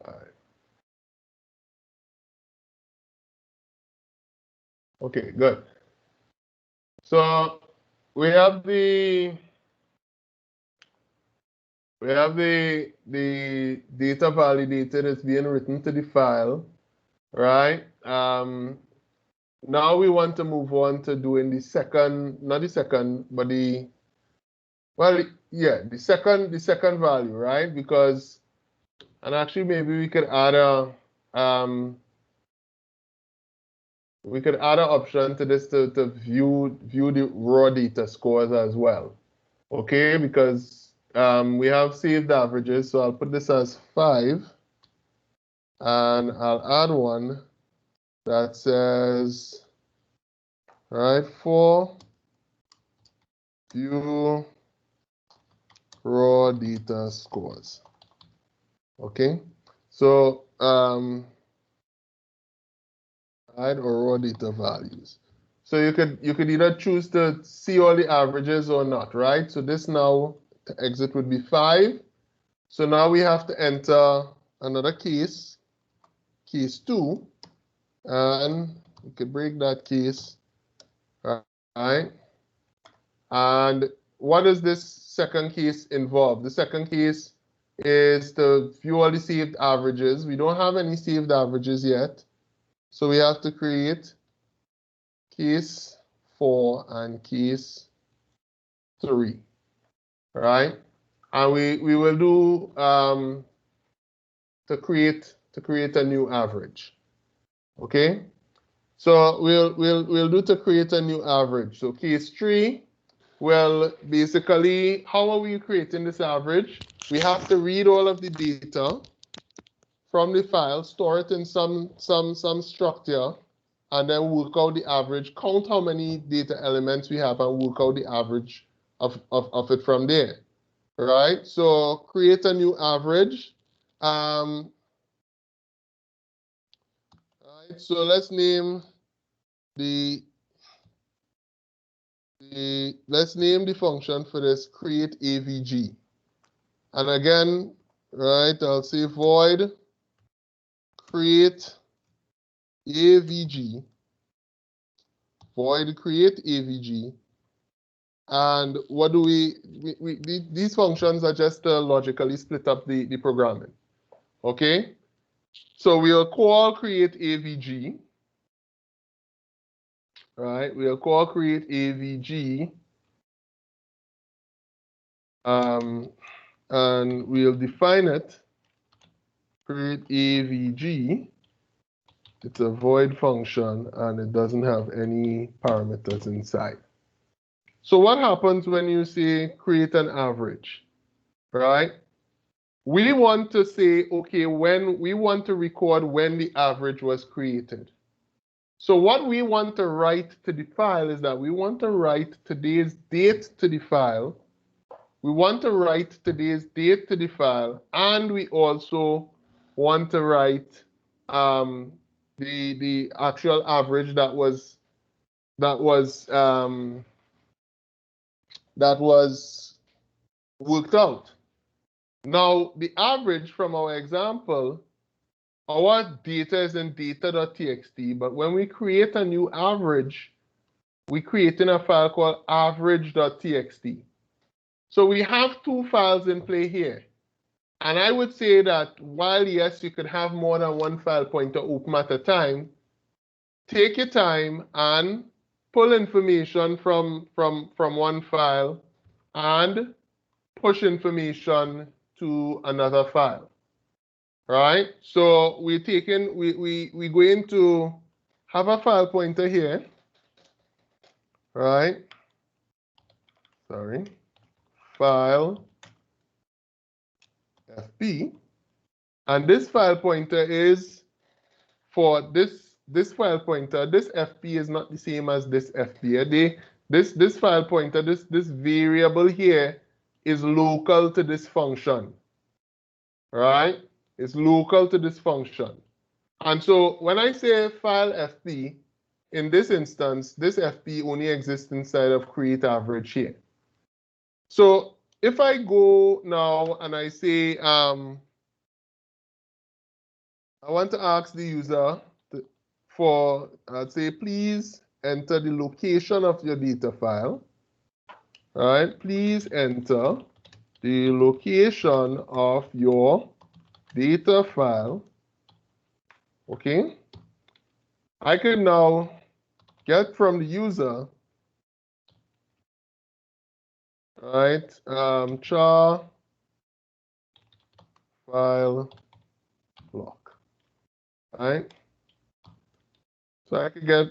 5. Okay, good. So we have the data validated. It's being written to the file, right? Now we want to move on to doing the second, not the second, but the, well, yeah, the second value, right? Because, and actually maybe we could add a option to this to view the raw data scores as well. Okay, because we have saved averages, so I'll put this as 5, and I'll add one that says, right, for view raw data scores. Okay, so add or raw data values. So you could either choose to see all the averages or not, right? So this now to exit would be 5. So now we have to enter another case 2, and we could break that case, right? And what does this second case involve? The second case is to view all the saved averages. We don't have any saved averages yet. So we have to create case 4 and case 3, right? And we will do to create a new average. Okay? So we'll do to create a new average. So case 3, well, basically, how are we creating this average? We have to read all of the data from the file, store it in some structure, and then work out the average, count how many data elements we have, and work out the average of it from there. Right? So create a new average. Right, so let's name the function for this create AVG. And again, right, I'll say void create AVG, void create AVG. And what do these functions are just to logically split up the programming. Okay? So we'll call create AVG. Right? We'll call create AVG. And we'll define it. Create AVG. It's a void function and it doesn't have any parameters inside. So what happens when you say create an average, right? We want to say, okay, when we want to record when the average was created. So what we want to write to the file is that we want to write today's date to the file. We want to write today's date to the file, and we also want to write the actual average that was worked out. Now, the average from our example, our data is in data.txt, but when we create a new average, we create in a file called average.txt. So we have 2 files in play here. And I would say that while, yes, you could have more than one file pointer open at a time, take your time and pull information from one file and push information to another file. Right? So we're going to have a file pointer here. Right? Sorry. File FP. And this file pointer is for this file pointer. This FP is not the same as this FP. This file pointer, this variable here is local to this function. Right? It's local to this function. And so when I say file FP, in this instance, this FP only exists inside of create average here. So if I go now and I say I want to ask the user for, I'd say, please enter the location of your data file. All right, please enter the location of your data file. Okay. I can now get from the user, right, char file block, right? So I could get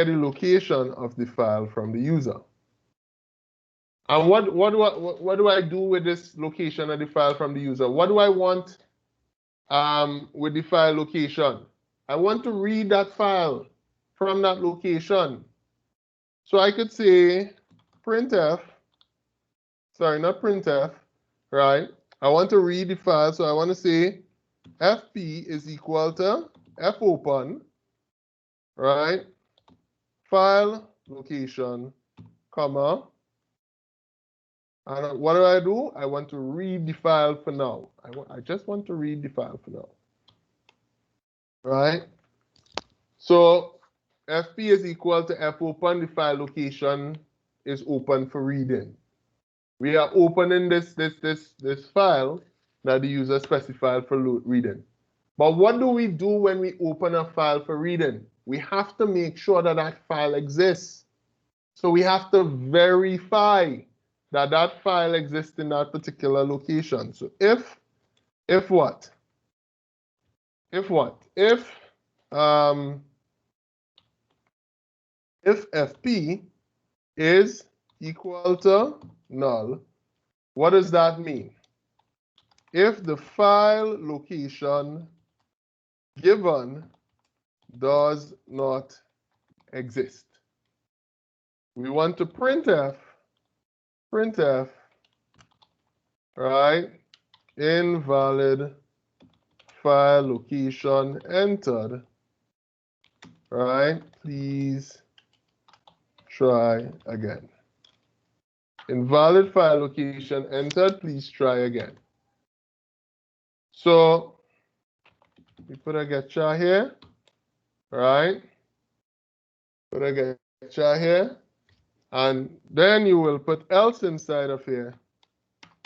the location of the file from the user. And what do I do with this location of the file from the user? What do I want with the file location? I want to read that file from that location. So I could say printf, sorry, not printf, right? I want to read the file, so I want to say fp is equal to fopen, right? File location, comma. And what do? I want to read the file for now. I just want to read the file for now, right? So fp is equal to fopen, the file location is open for reading. We are opening this file that the user specified for reading. But what do we do when we open a file for reading? We have to make sure that that file exists. So we have to verify that that file exists in that particular location. So if what? If what? If fp is equal to null, what does that mean? If the file location given does not exist, we want to printf, right, invalid file location entered, right, please try again. Invalid file location entered, please try again. So we put a get char here, right? Put a get char here, and then you will put else inside of here.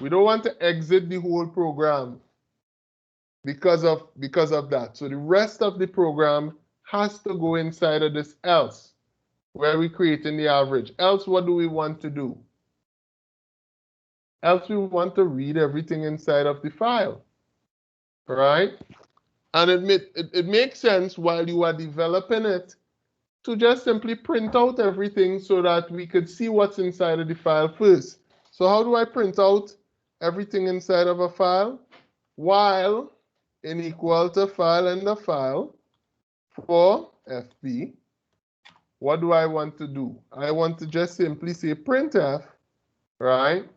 We don't want to exit the whole program because of that. So the rest of the program has to go inside of this else, where we're creating the average. Else, what do we want to do? Else we want to read everything inside of the file, right? And it makes sense while you are developing it to just simply print out everything so that we could see what's inside of the file first. So how do I print out everything inside of a file? While in equal to file and the file for fp, what do I want to do? I want to just simply say printf, right?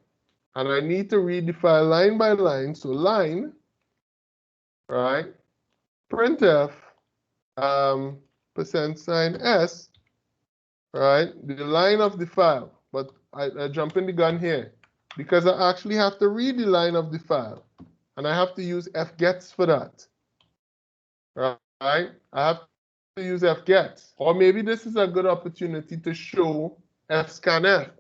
And I need to read the file line by line. So line, right? Printf, %s, right? The line of the file. But I jump in the gun here because I actually have to read the line of the file. And I have to use fgets for that, right? I have to use fgets. Or maybe this is a good opportunity to show fscanf.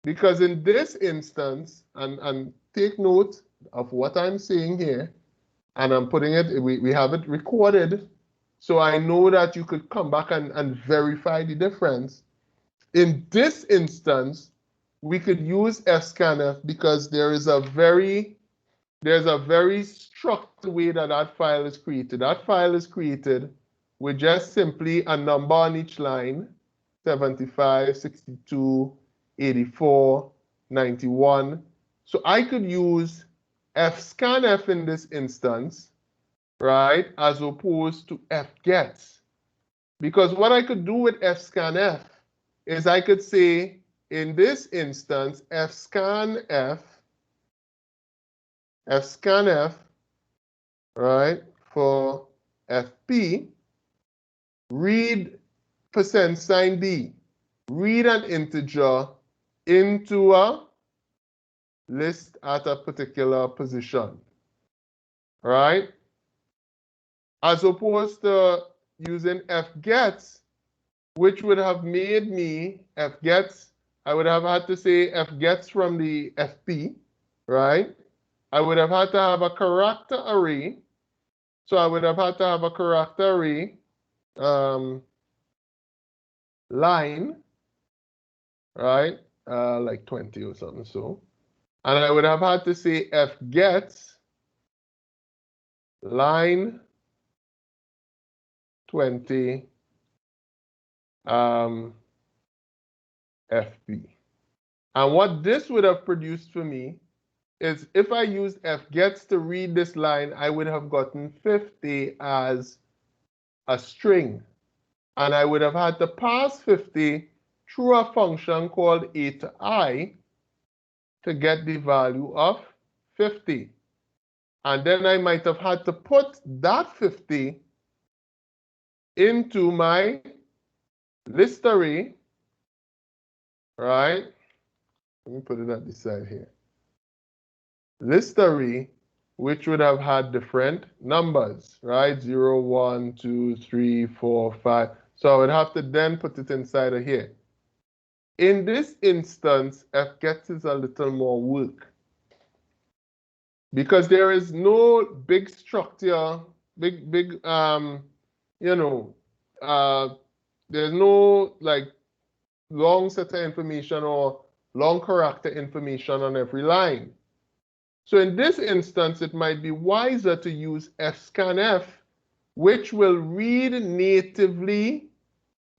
Because in this instance, and take note of what I'm saying here, and I'm putting it, we have it recorded, so I know that you could come back and verify the difference. In this instance, we could use fscanf because there's a very structured way that that file is created. That file is created with just simply a number on each line, 75, 62, 84, 91. So I could use fscanf in this instance, right, as opposed to fgets. Because what I could do with fscanf is I could say, in this instance, fscanf, right, for fp, read %d, read an integer into a list at a particular position, right? As opposed to using fgets, which would have made me fgets, I would have had to say fgets from the fp, right? I would have had to have a character array. So I would have had to have a character array line, right? Like 20 or something. So, and I would have had to say fgets line 20 FP. And what this would have produced for me is if I used fgets to read this line, I would have gotten 50 as a string. And I would have had to pass 50 through a function called a to I to get the value of 50. And then I might have had to put that 50 into my list array, right? Let me put it at this side here. List array, which would have had different numbers, right? 0, 1, 2, 3, 4, 5. So I would have to then put it inside of here. In this instance, fgets is a little more work because there is no big structure, big you know, there's no like long set of information or long character information on every line. So in this instance, it might be wiser to use fscanf, which will read natively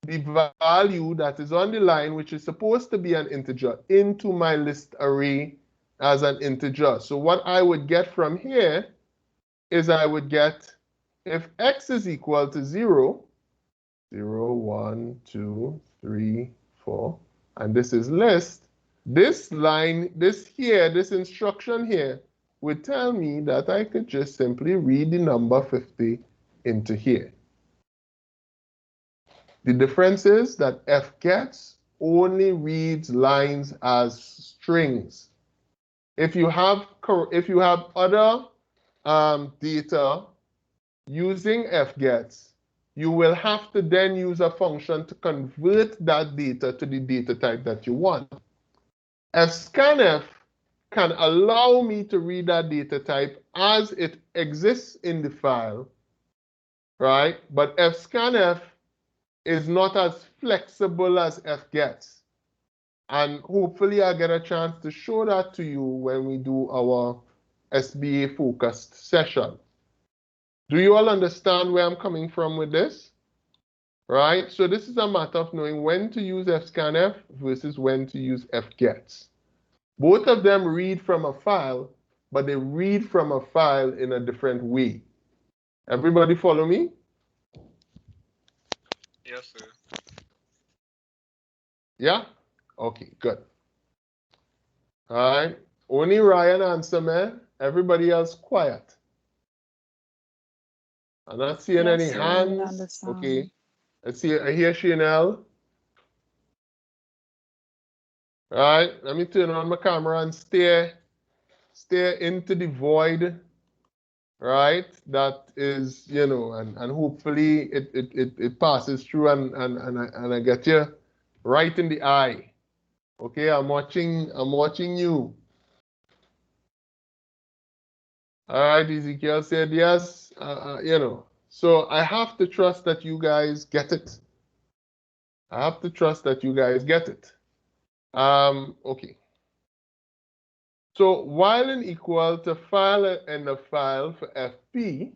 the value that is on the line, which is supposed to be an integer, into my list array as an integer. So what I would get from here is I would get, if x is equal to 0, 0, 1, 2, 3, 4, and this is list, this line, this instruction here would tell me that I could just simply read the number 50 into here. The difference is that fgets only reads lines as strings. If you have other data using fgets, you will have to then use a function to convert that data to the data type that you want. fscanf can allow me to read that data type as it exists in the file, right? But fscanf is not as flexible as fgets. And hopefully I get a chance to show that to you when we do our SBA focused session. Do you all understand where I'm coming from with this? Right? So this is a matter of knowing when to use fscanf versus when to use fgets. Both of them read from a file, but they read from a file in a different way. Everybody follow me? Yes, sir. Yeah? Okay, good. All right. Only Ryan answer, man. Everybody else quiet. I'm not seeing Yes, any sir, we hands. understand. Okay. Let's see. I hear Chanel. All right. Let me turn on my camera and stare into the void. Right. That is, and hopefully it passes through and I get you right in the eye. Okay. I'm watching you. All right. Ezekiel said yes. So I have to trust that you guys get it. I have to trust that you guys get it. Okay. So while in equal to file and the file for FP,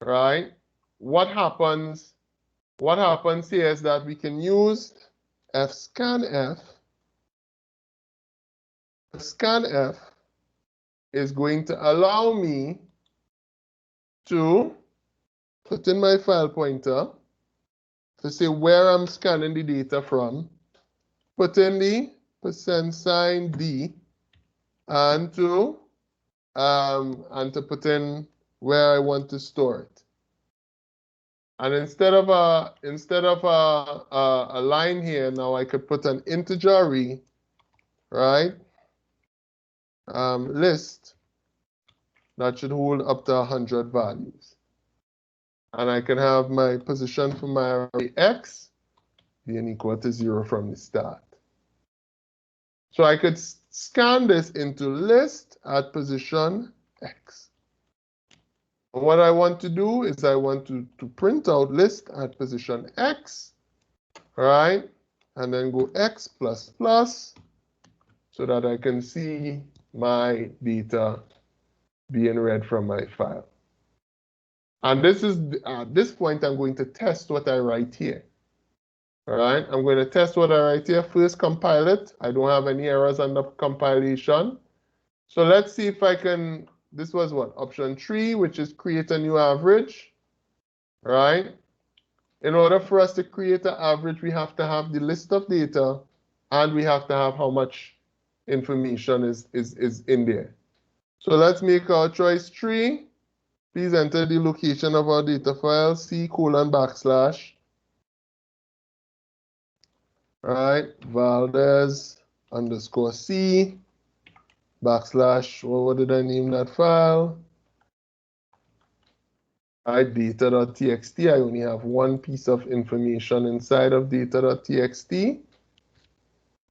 right? What happens here is that we can use fscanf. Scanf is going to allow me to put in my file pointer to say where I'm scanning the data from, put in the %d, and to put in where I want to store it. And instead of a line here, now I could put an integer array, right? list that should hold up to 100 values. And I can have my position for my array X being equal to 0 from the start. So I could scan this into list at position X. What I want to do is I want to print out list at position X, right? And then go X plus plus so that I can see my data being read from my file. And this is, at this point, I'm going to test what I write here. All right, I'm going to test what I write here. First, compile it. I don't have any errors on the compilation. So let's see if I can, this was what? Option 3, which is create a new average. All right. In order for us to create an average, we have to have the list of data and we have to have how much information is in there. So let's make our choice 3. Please enter the location of our data file, C:\\. Right, Valdez underscore C / what did I name that file? Right, data.txt. I only have one piece of information inside of data.txt.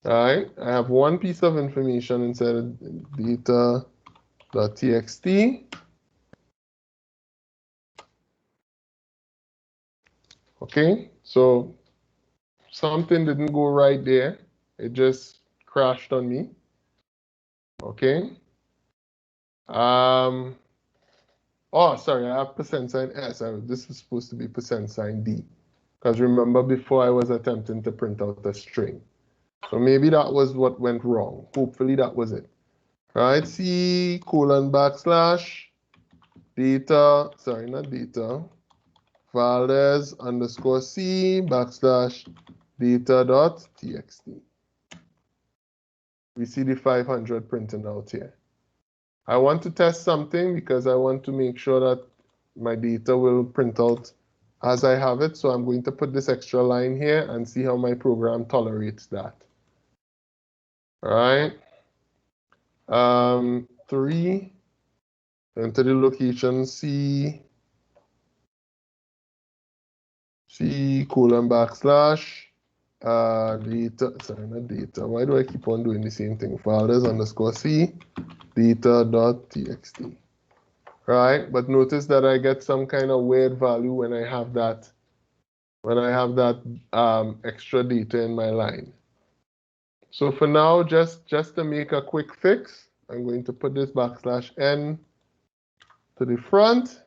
Right, I have one piece of information inside of data.txt. Okay, so something didn't go right there. It just crashed on me. Okay. Oh, sorry, I have %sign S. This is supposed to be %sign D. Because remember, before I was attempting to print out a string. So maybe that was what went wrong. Hopefully that was it. Right, C:\\, data, sorry, not data, Valdez underscore C / data.txt. We see the 500 printing out here. I want to test something because I want to make sure that my data will print out as I have it. So I'm going to put this extra line here and see how my program tolerates that. All right. 3, enter the location C:\\, data, sorry, not data. Why do I keep on doing the same thing? Valdez underscore C, data.txt. Right, but notice that I get some kind of weird value when I have that, extra data in my line. So for now, just to make a quick fix, I'm going to put this \n to the front,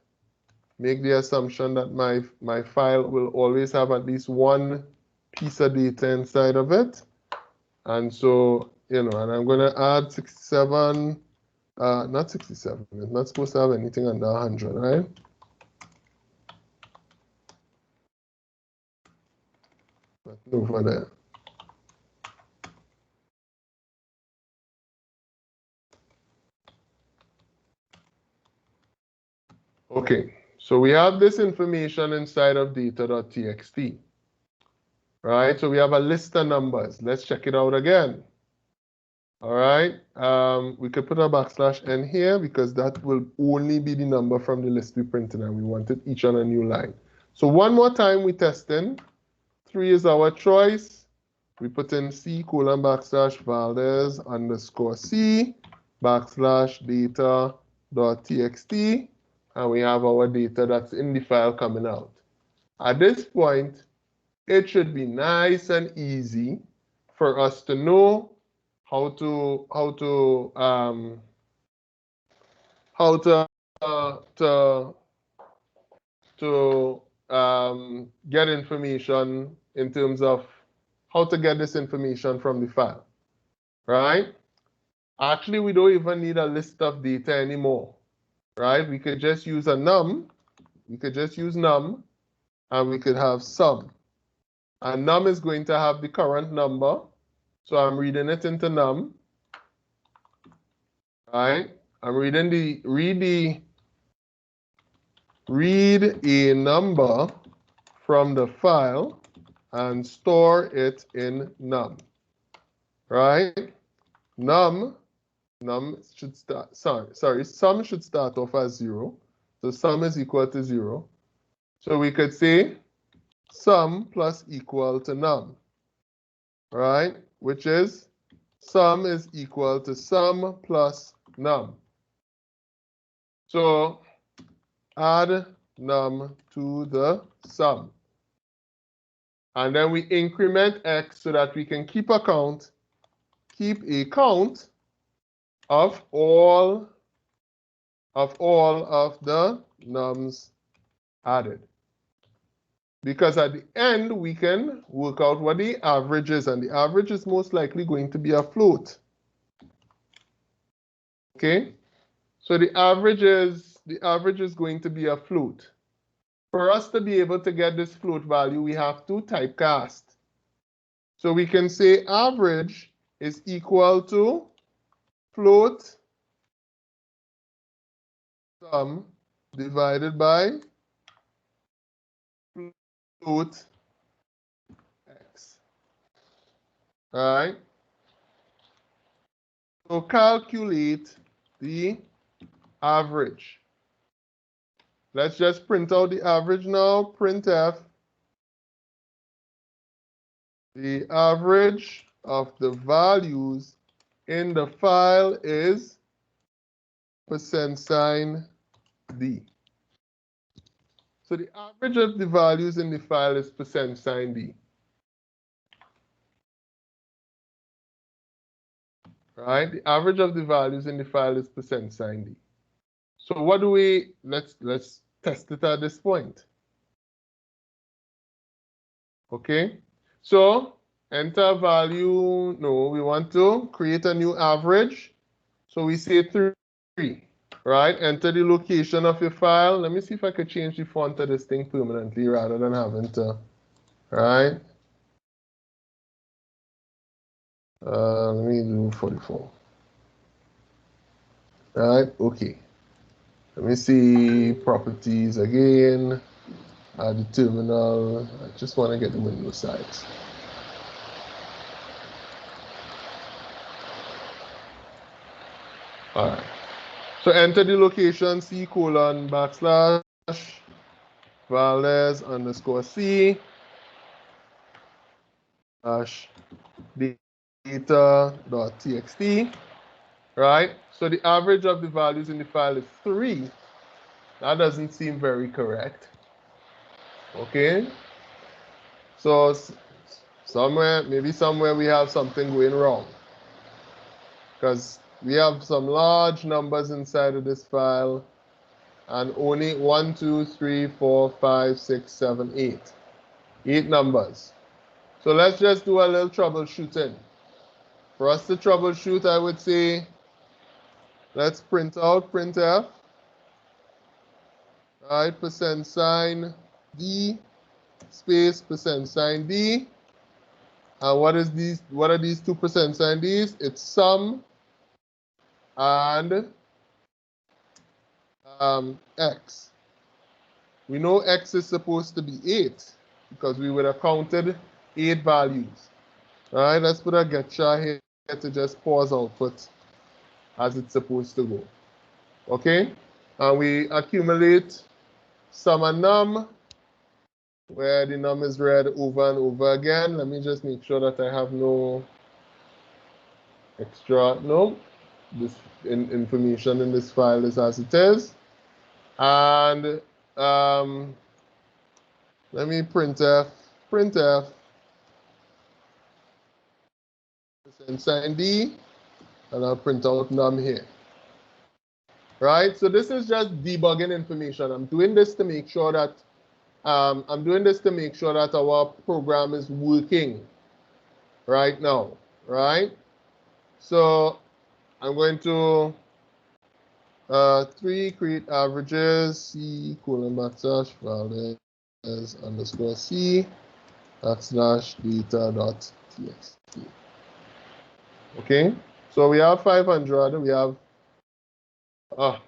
make the assumption that my file will always have at least one piece of data inside of it. And so, and I'm going to add 67, not 67, it's not supposed to have anything under 100, right? Over there. Okay, so we have this information inside of data.txt. Right, so we have a list of numbers. Let's check it out again. All right, we could put a \n here because that will only be the number from the list we printed and we want it each on a new line. So one more time we test in. 3 is our choice. We put in C:\\, Valdez underscore C / data.txt, and we have our data that's in the file coming out. At this point, it should be nice and easy for us to know how to get information in terms of how to get this information from the file, right? Actually, we don't even need a list of data anymore, right? We could just use a num. We could just use num, and we could have sum. And num is going to have the current number. So I'm reading it into num. Right? I'm reading read a number from the file and store it in num. Right? Num Num should start, sorry, sum should start off as 0. So sum is equal to 0. So we could say sum plus equal to num, right? Which is sum is equal to sum plus num. So add num to the sum. And then we increment x so that we can keep a count of all of the nums added. Because at the end, we can work out what the average is, and the average is most likely going to be a float. Okay? So the average is going to be a float. For us to be able to get this float value, we have to typecast. So we can say average is equal to float sum divided by float x. All right? So calculate the average. Let's just print out the average now. Printf. The average of the values in the file is %d. So the average of the values in the file is %d. Right? The average of the values in the file is %d. So what do we, let's test it at this point. Okay? So enter value, no, we want to create a new average. So we say 3, right? Enter the location of your file. Let me see if I could change the font of this thing permanently rather than having to, right? Let me do 44. Right, okay. Let me see properties again. The terminal. I just want to get the window size. All right. So enter the location C:\\/ Valdez _ C --data.txt. Right? So the average of the values in the file is 3. That doesn't seem very correct. Okay? So maybe somewhere we have something going wrong. Because we have some large numbers inside of this file and only 1, 2, 3, 4, 5, 6, 7, 8. 8 numbers. So let's just do a little troubleshooting. For us to troubleshoot, I would say, let's print out printf. Right, %sign d space %sign d. And what are these 2 %sign d's? It's sum and x. We know x is supposed to be 8 because we would have counted 8 values. All right, let's put a getcha here to just pause output as it's supposed to go. Okay, and we accumulate sum and num, where the num is read over and over again. Let me just make sure that I have no extra, no, this information in this file is as it is. And let me printf %sign d, and I'll print out num here. Right, so this is just debugging information. I'm doing this to make sure that our program is working right now, right? So I'm going to 3 create averages C :\\, Valdez _ C /data.txt. Okay, so we have 500. We have, I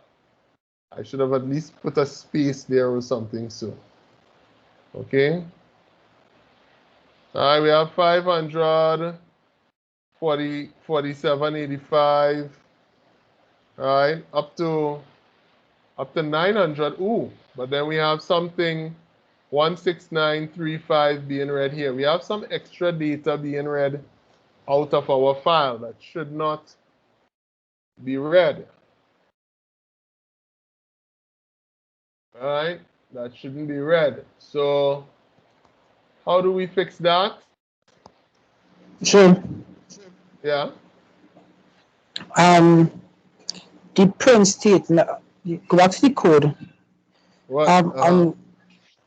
should have at least put a space there or something so. Okay. All right, we have 500, 4785, right? Up to 900. Ooh, but then we have something 16935 being read here. We have some extra data being read out of our file that should not be read. All right, that shouldn't be read. So how do we fix that? So, Yeah. the print statement, go back to the code. What?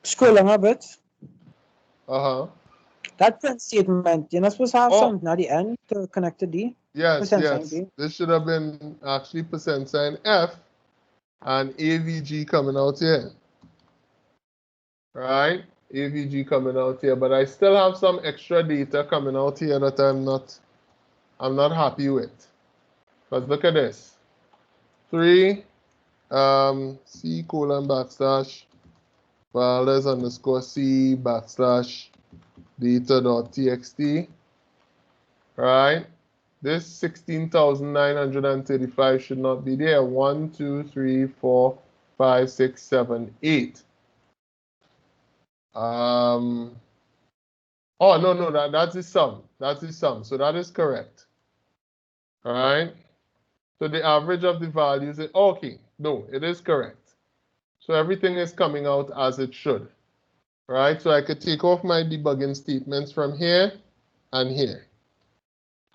Scroll along a bit. Uh-huh. That print statement, you're not supposed to have Oh, something at the end to connect to D. yes, Sign yes. D. This should have been actually %sign F and AVG coming out here. Right? AVG coming out here, but I still have some extra data coming out here that I'm not happy with. But look at this. 3 C colon backslash Valdez underscore C backslash data.txt. Right? This 16,935 should not be there. 1, 2, 3, 4, 5, 6, 7, 8. Oh no, that's the sum. That's the sum. So that is correct. All right. So the average of the values is okay. No, it is correct. So everything is coming out as it should. All right. So I could take off my debugging statements from here and here.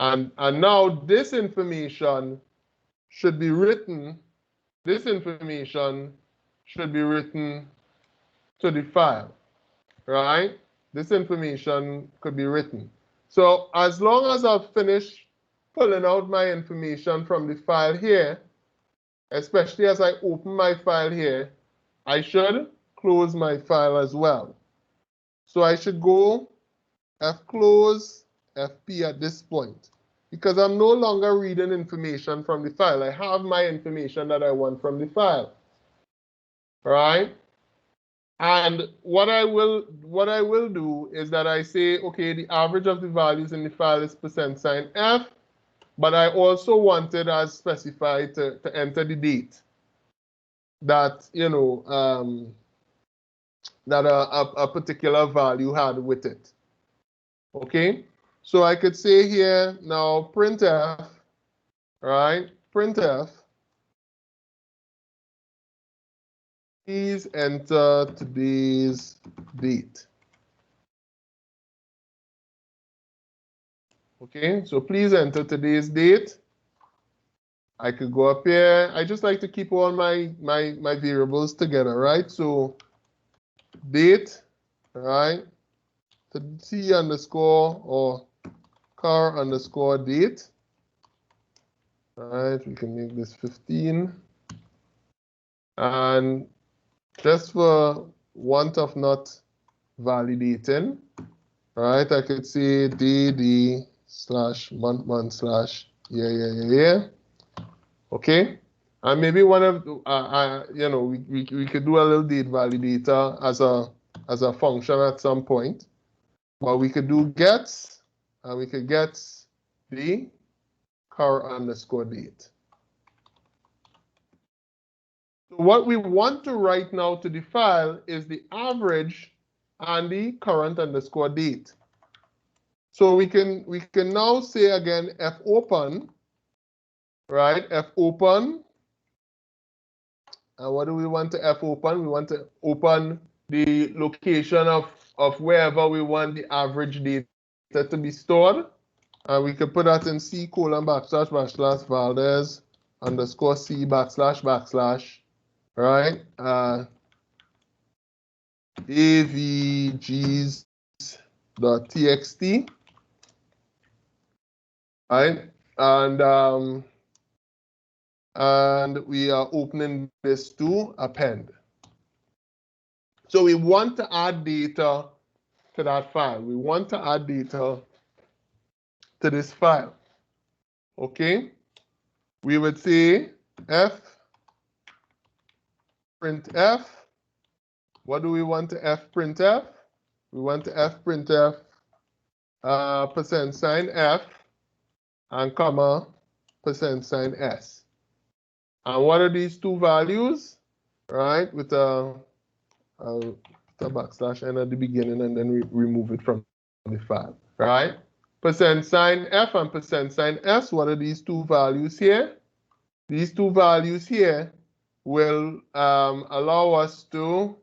And now this information should be written. This information should be written to the file. Right? This information could be written. So as long as I've finished pulling out my information from the file here, especially as I open my file here, I should close my file as well. So I should go fclose fp at this point because I'm no longer reading information from the file. I have my information that I want from the file. Right? And what I will do is that I say, okay, the average of the values in the file is %sign F, but I also wanted as specified to enter the date that, you know, that a particular value had with it. Okay, so I could say here now printf, right? Printf, please enter today's date. Okay, so please enter today's date. I could go up here. I just like to keep all my variables together, right? So date, right? To T underscore or car underscore date. All right, we can make this 15. And just for want of not validating, right, I could say dd slash month slash year. Okay, and maybe one of you know, we could do a little date validator as a function at some point, but we could do gets and we could get the car underscore date. So what we want to write now to the file is the average and the current underscore date. So we can now say again fopen, right? Fopen. And what do we want to fopen? We want to open the location of wherever we want the average data to be stored. And we could put that in C colon backslash backslash Valdez underscore C backslash, right? avgs.txt, right? And we are opening this to append. So we want to add data to that file. We want to add data to this file. Okay? We would say f printf. What do we want to f printf? We want to f printf %sign F and comma %sign S. And what are these two values? Right, with a backslash n at the beginning, and then we remove it from the file, right? Percent sign F and percent sign S, what are these two values here? These two values here will allow us to,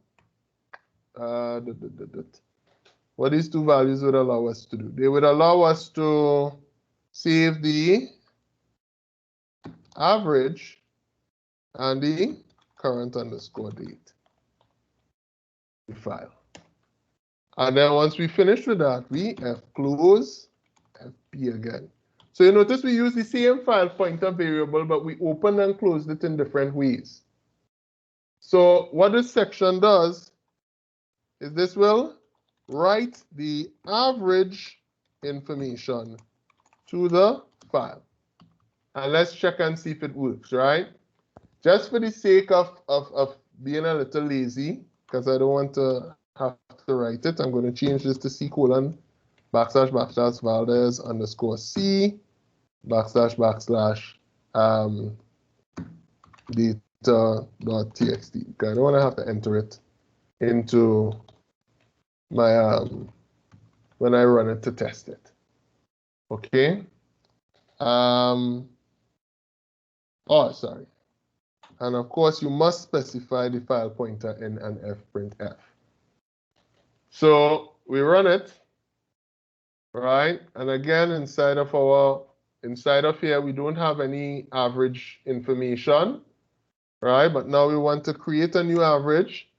what these two values would allow us to do? They would allow us to save the average and the current underscore date file. And then once we finish with that, we F close FP again. So you notice we use the same file pointer variable, but we opened and closed it in different ways. So what this section does is this will write the average information to the file. And let's check and see if it works, right? Just for the sake of being a little lazy, because I don't want to have to write it, I'm going to change this to C:\\, \, Valdez underscore C, \, data.txt. Okay, I don't want to have to enter it into my, when I run it to test it. Okay. Oh, sorry. And of course, you must specify the file pointer in an fprintf. So we run it, right? And again, inside of here, we don't have any average information, right? But now we want to create a new average,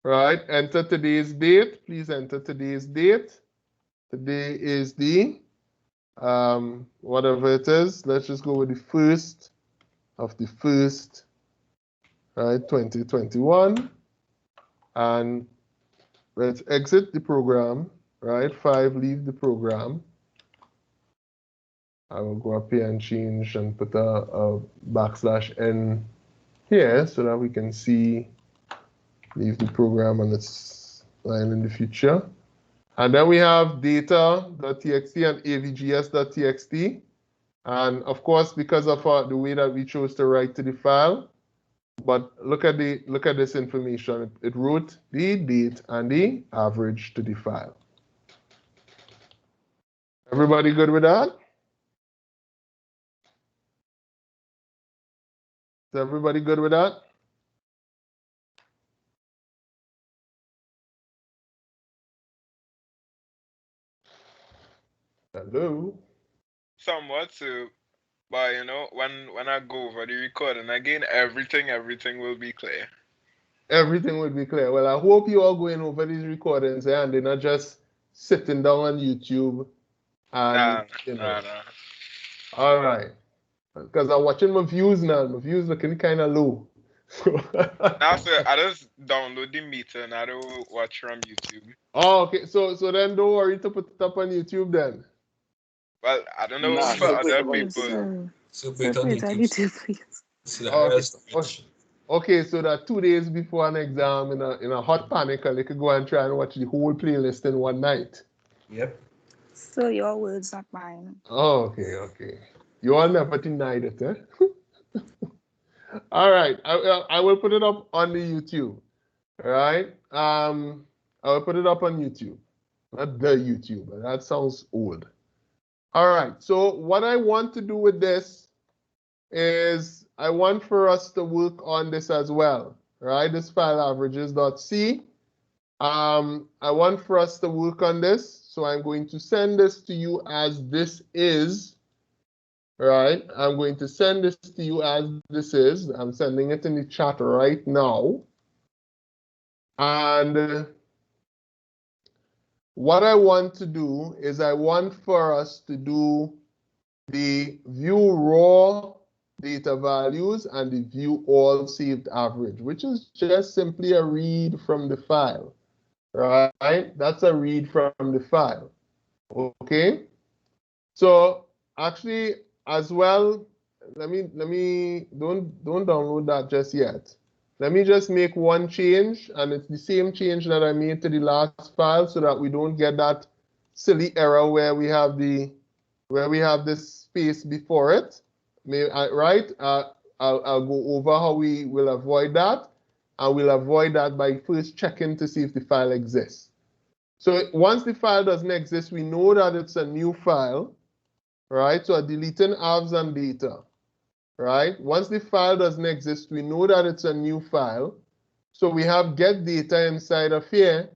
right? Enter today's date. Please enter today's date. Today is the, whatever it is. Let's just go with the 1st of the 1st, right? 2021. And let's exit the program, right? 5, leave the program. I will go up here and change and put a \n here so that we can see, leave the program on its line in the future. And then we have data.txt and avgs.txt. And of course, because of the way that we chose to write to the file, but look at this information. It wrote the date and the average to the file. Everybody good with that? Is everybody good with that? Hello? Somewhat too. But you know, when I go over the recording again, everything will be clear. Everything will be clear. Well, I hope you are going over these recordings and they're not just sitting down on YouTube and Nah. All right. Because I'm watching my views now. My views looking kind of low. Now, sir, I just download the meter and I don't watch from YouTube. Oh, okay. So then don't worry to put it up on YouTube then. Well, I don't know for other people. So put it on YouTube. Okay, so that 2 days before an exam in a hot panic, they could go and try and watch the whole playlist in one night. Yep. So your words, not mine. Oh, okay. You all never denied it, eh? All right, I will put it up on the YouTube. All right, I will put it up on YouTube, not the YouTube. That sounds old. All right, so what I want to do with this is I want for us to work on this as well, right? This file averages.c. I want for us to work on this, so I'm going to send this to you as this is. Right, I'm going to send this to you as this is. I'm sending it in the chat right now. And what I want to do is I want for us to do the view raw data values and the view all saved average, which is just simply a read from the file, right? That's a read from the file, okay? So actually, as well, let me don't download that just yet. Let me just make one change, and it's the same change that I made to the last file, so that we don't get that silly error where we have this space before it. Right? I'll go over how we will avoid that. And we'll avoid that by first checking to see if the file exists. So once the file doesn't exist, we know that it's a new file, right? So deleting avs and data, right? Once the file doesn't exist, we know that it's a new file. So we have get data inside of here.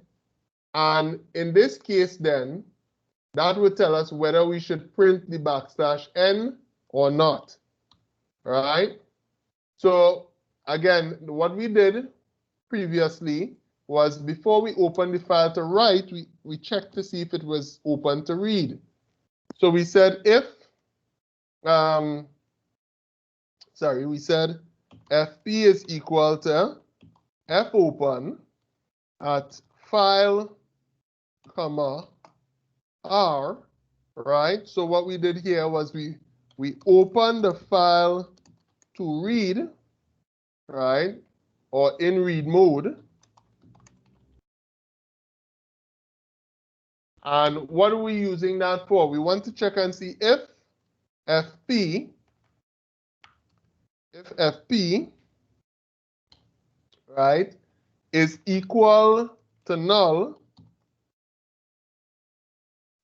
And in this case then, that would tell us whether we should print the \n or not, right? So again, what we did previously was before we opened the file to write, we checked to see if it was open to read. So we said if, we said fp is equal to fopen at file, comma, r, right? So what we did here was we opened the file to read, right? Or in read mode. And what are we using that for? We want to check and see if fp, right, is equal to null,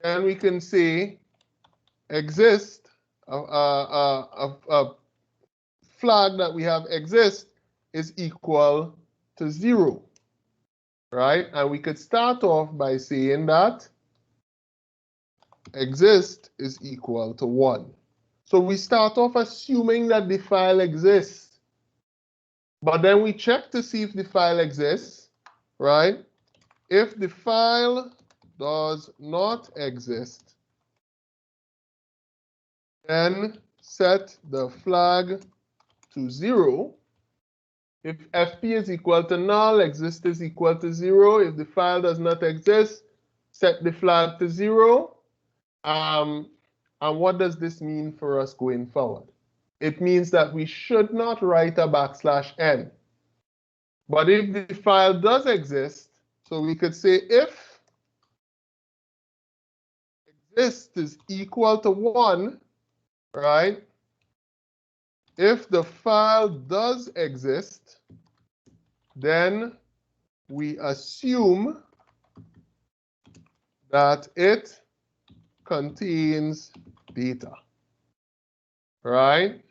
then we can say exist, a flag that we have exist is equal to 0, right? And we could start off by saying that exist is equal to 1. So we start off assuming that the file exists. But then we check to see if the file exists, right? If the file does not exist, then set the flag to 0. If fp is equal to null, exist is equal to 0. If the file does not exist, set the flag to 0. And what does this mean for us going forward? It means that we should not write a \n. But if the file does exist, so we could say if exist is equal to 1, right? If the file does exist, then we assume that it contains data, right?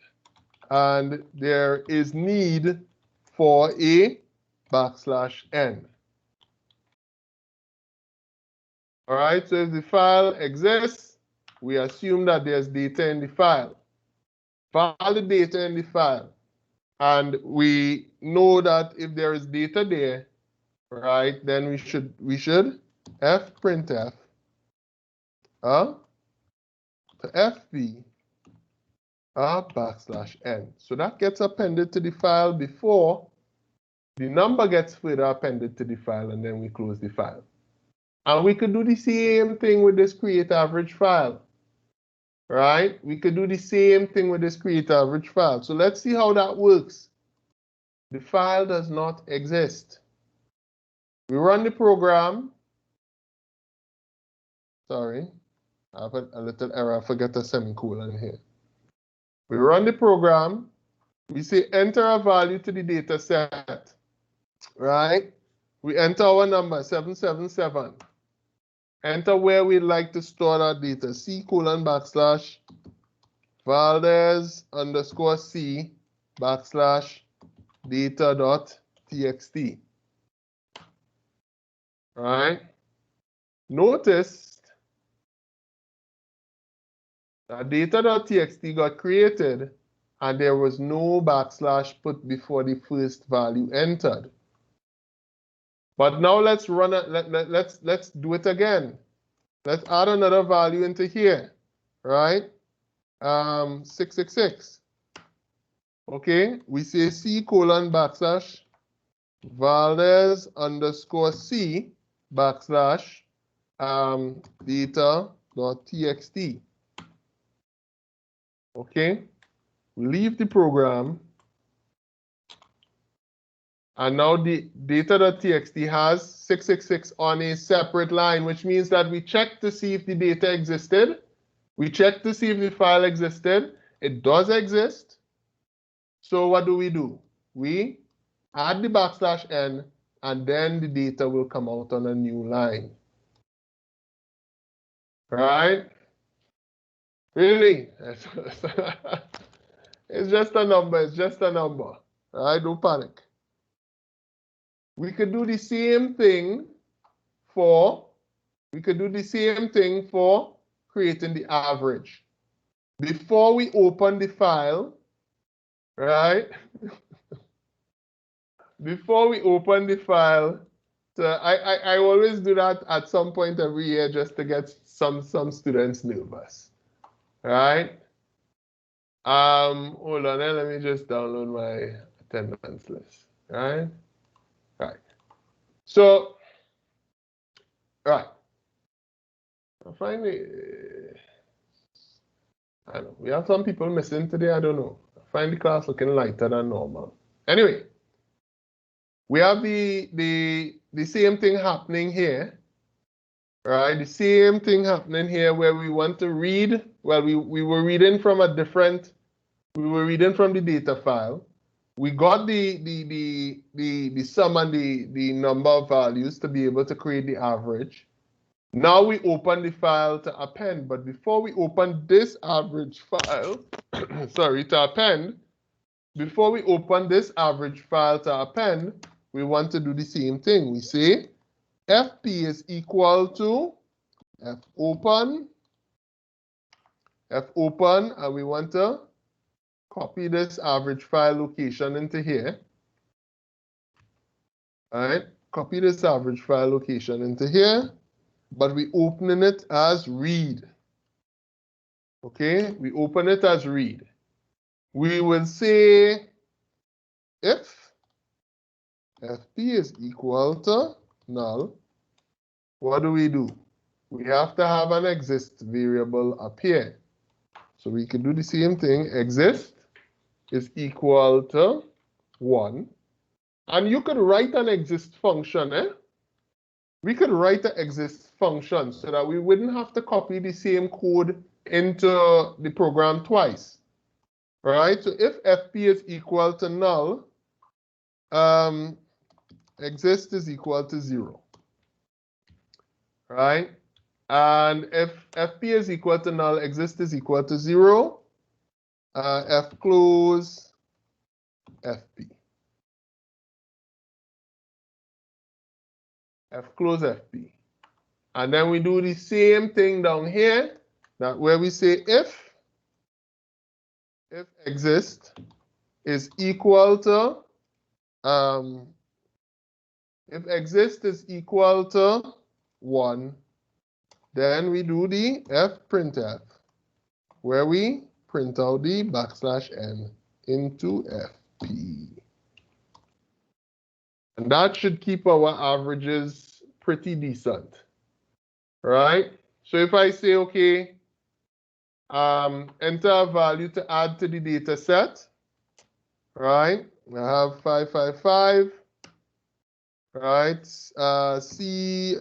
And there is need for a \n. All right, so if the file exists, we assume that there's data in the file. Valid data in the file. And we know that if there is data there, right, then we should fprintf to fp \n. So that gets appended to the file before the number gets further appended to the file, and then we close the file. And we could do the same thing with this create average file, right? We could do the same thing with this create average file. So let's see how that works. The file does not exist. We run the program. Sorry, I have a little error. I forgot a semicolon here. We run the program. We say enter a value to the data set, right? We enter our number 777. Enter where we'd like to store that data, c:\valdez_c \data.txt. Right? Notice that data.txt got created and there was no / put before the first value entered. But now let's run it. Let's do it again. Let's add another value into here, right? 666. Okay, we say c:\valdez_c \data.txt. Okay, we leave the program. And now the data.txt has 666 on a separate line, which means that we checked to see if the data existed. We checked to see if the file existed. It does exist. So what do? We add the \n, and then the data will come out on a new line. Right? Really? It's just a number. It's just a number. All right? Don't panic. We could do the same thing for creating the average. Before we open the file, right? Before we open the file, so I always do that at some point every year just to get some students nervous, right? Hold on, let me just download my attendance list, right? Right. So, right. Finally, I don't know. We have some people missing today. I don't know. I find the class looking lighter than normal. Anyway, we have the same thing happening here, right? The same thing happening here where we want to read. Well, we were reading from a different. We were reading from the data file. We got the sum and the number of values to be able to create the average. Now we open the file to append, but before we open this average file, sorry, to append, before we open this average file to append, we want to do the same thing. We say FP is equal to fopen, and we want to copy this average file location into here. All right, copy this average file location into here, but we opening it as read. Okay, we open it as read. We will say if FP is equal to null, what do? We have to have an exist variable up here. So we can do the same thing. Exist is equal to 1. And you could write an exist function, We could write an exist function so that we wouldn't have to copy the same code into the program twice. Right? So if FP is equal to null, exist is equal to 0. Right? And if FP is equal to null, exist is equal to 0, F close FP. F close FP. And then we do the same thing down here, that where we say if exist is equal to, if exist is equal to 1, then we do the fprintf, where we print out the \n into FP. And that should keep our averages pretty decent, right? So if I say, okay, enter a value to add to the data set, right? I have 555, right? C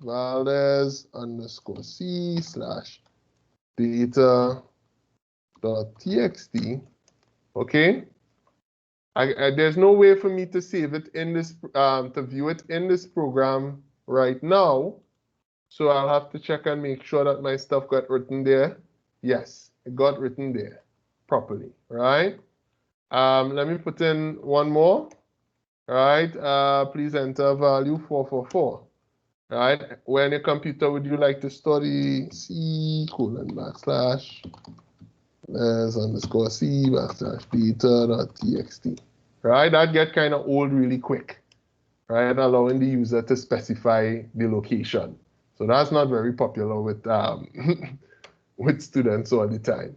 Valdez _ C / data.txt, okay? There's no way for me to save it in this, to view it in this program right now. So I'll have to check and make sure that my stuff got written there. Yes, it got written there properly, right? Let me put in one more, right? Please enter value 444, right? Where in your computer would you like to study C:\\, les _ C / data.txt, right? That get kind of old really quick, right? Allowing the user to specify the location. So that's not very popular with with students all the time.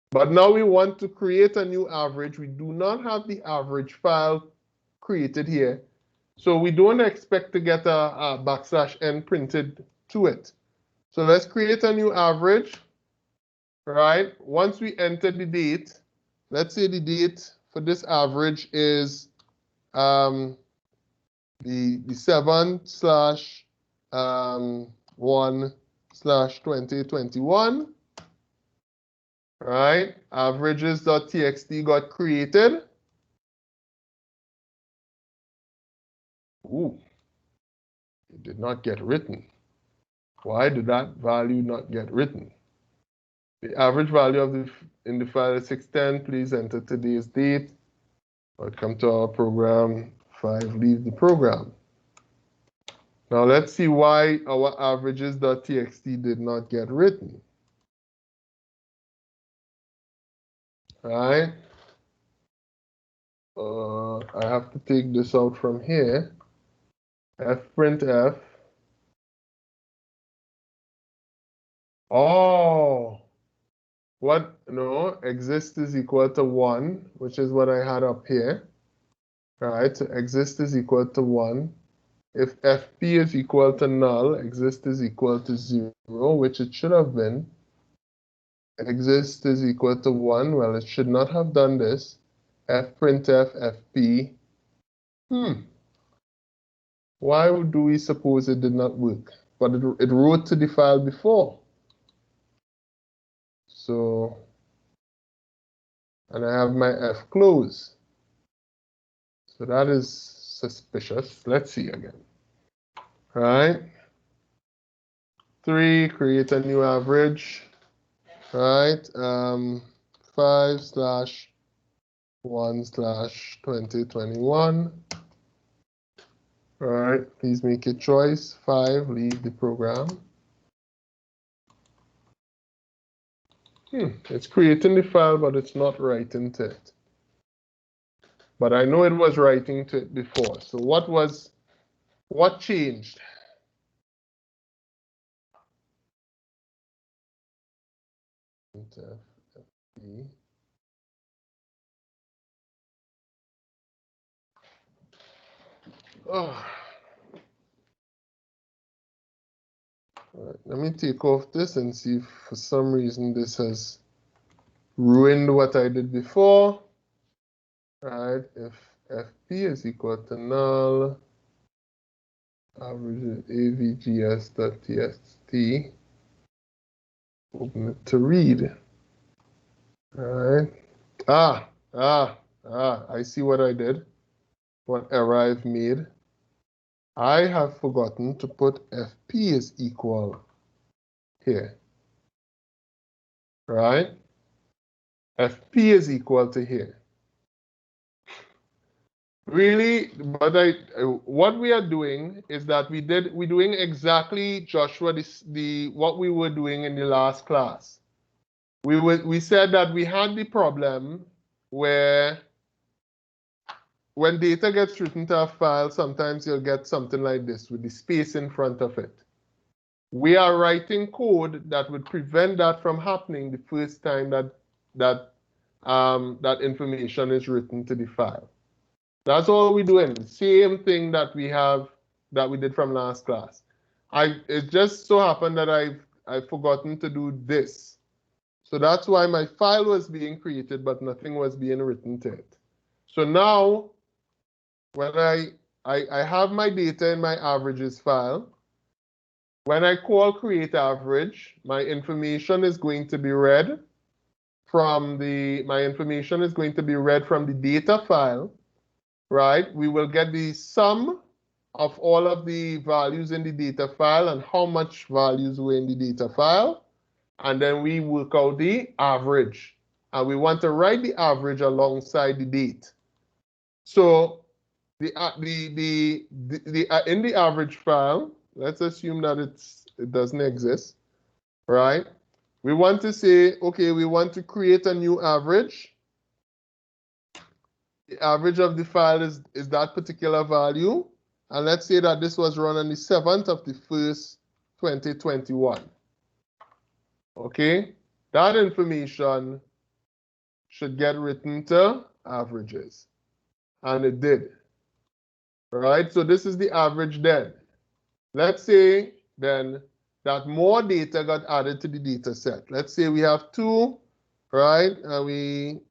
But now we want to create a new average. We do not have the average file created here. So we don't expect to get a \n printed to it. So let's create a new average, right? Once we enter the date, let's say the date for this average is the 7/1/2021. right? Averages.txt got created. Ooh, it did not get written. Why did that value not get written? The average value of in the file is 610. Please enter today's date. Welcome to our program. 5, leave the program. Now let's see why our averages.txt did not get written. All right. I have to take this out from here. Fprintf. Oh, what? No, exist is equal to 1, which is what I had up here. All right, so exist is equal to 1. If fp is equal to null, exist is equal to 0, which it should have been. Exist is equal to 1. Well, it should not have done this. Fprintf fp. Why do we suppose it did not work? But it wrote to the file before. So, and I have my f close. So that is suspicious. Let's see again. All right. 3, create a new average. All right. 5/1/2021. All right. Please make a choice. 5, leave the program. It's creating the file, but it's not writing to it. But I know it was writing to it before. So what changed? Oh. All right, let me take off this and see if for some reason this has ruined what I did before. All right, if fp is equal to null, average avgs.txt, open it to read. All right. I see what I did, what error I've made. I have forgotten to put fp is equal here, right? fp is equal to here. Really, but what we are doing is that we're doing exactly, Joshua, what we were doing in the last class. We said that we had the problem where when data gets written to a file, sometimes you'll get something like this with the space in front of it. We are writing code that would prevent that from happening the first time that information is written to the file. That's all we're doing. Same thing that we did from last class. It just so happened that I've forgotten to do this. So that's why my file was being created, but nothing was being written to it. So now, when I have my data in my averages file, when I call create average, my information is going to be read from the data file, right? We will get the sum of all of the values in the data file and how much values were in the data file. And then we work out the average. And we want to write the average alongside the date. So in the average file, let's assume that it doesn't exist, right? We want to say, okay, we want to create a new average. The average of the file is that particular value. And let's say that this was run on the 7th of the 1st, 2021. Okay, that information should get written to averages. And it did. Right, so this is the average then. Let's say then that more data got added to the data set. Let's say we have 2, right? And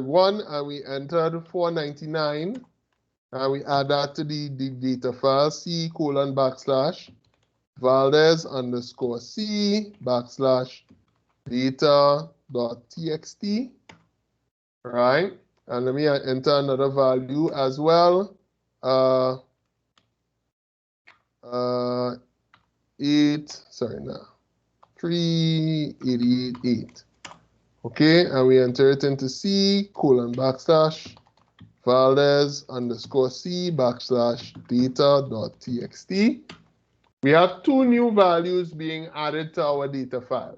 1, and we entered 499. And we add that to the data file, C:\\Valdez_C \\, data.txt, right? And let me enter another value as well. 3888. Okay, and we enter it into C :/ Valdez _C / data.txt. We have two new values being added to our data file.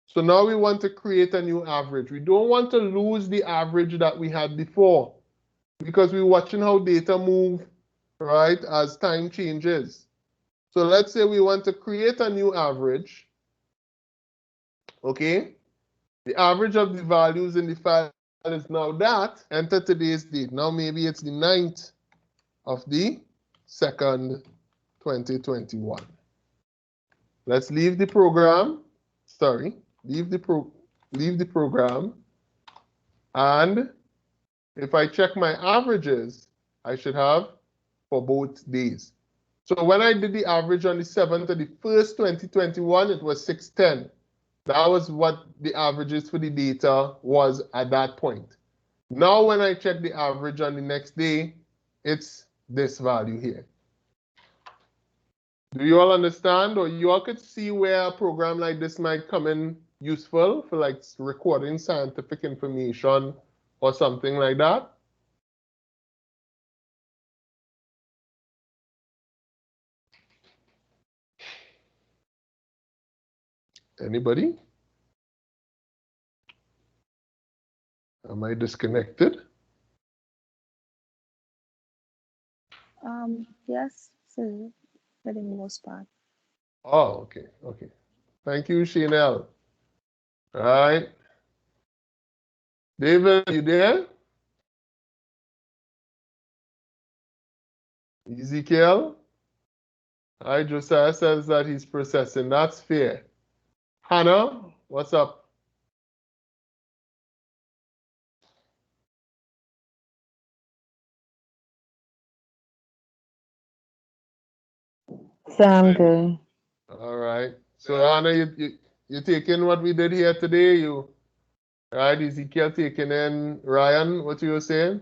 So now we want to create a new average. We don't want to lose the average that we had before because we're watching how data move, right, as time changes. So let's say we want to create a new average, okay? The average of the values in the file is now that. Enter today's date. Now maybe it's the 9th of the 2nd, 2021. Let's leave the program. Sorry, leave the program. And if I check my averages, I should have for both days. So when I did the average on the 7th of the 1st, 2021, it was 610. That was what the averages for the data was at that point. Now when I check the average on the next day, it's this value here. Do you all understand? Or you all could see where a program like this might come in useful for like recording scientific information or something like that? Anybody? Am I disconnected? Yes, sir, for the most part. Oh, okay, okay. Thank you, Chanel. All right. David, you there? Ezekiel? All right, Josiah says that he's processing. That's fair. Hannah, what's up? Sound good. All right. So Hannah, you taking what we did here today? You right? Ezekiel taking in Ryan. What you were saying?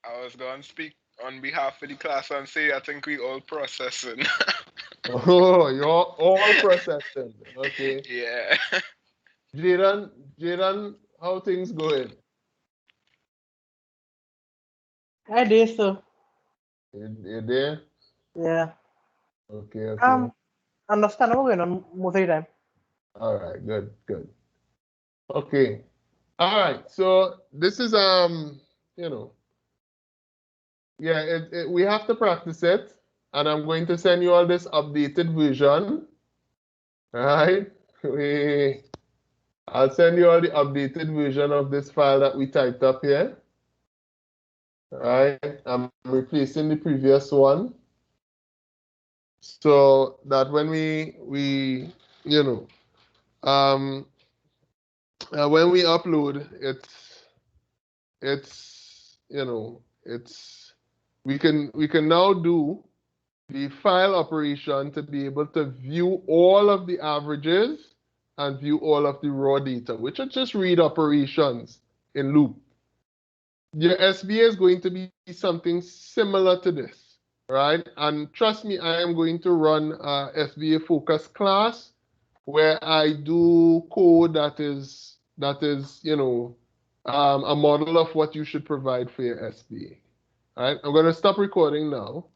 I was going to speak on behalf of the class and say I think we all processing. Oh, you're all processing. Okay. Yeah. Jaden, how things going? I did so. You there? Yeah. Okay, okay. Understandable going on most of the time. All right, good, good. Okay. All right. So this is yeah, we have to practice it, and I'm going to send you all this updated version. All right. I'll send you all the updated version of this file that we typed up here. All right. I'm replacing the previous one, so that when we when we upload, we can now do the file operation to be able to view all of the averages and view all of the raw data, which are just read operations in loop. Your SBA is going to be something similar to this, right? And trust me, I am going to run a SBA focus class where I do code that is a model of what you should provide for your SBA. All right, I'm going to stop recording now.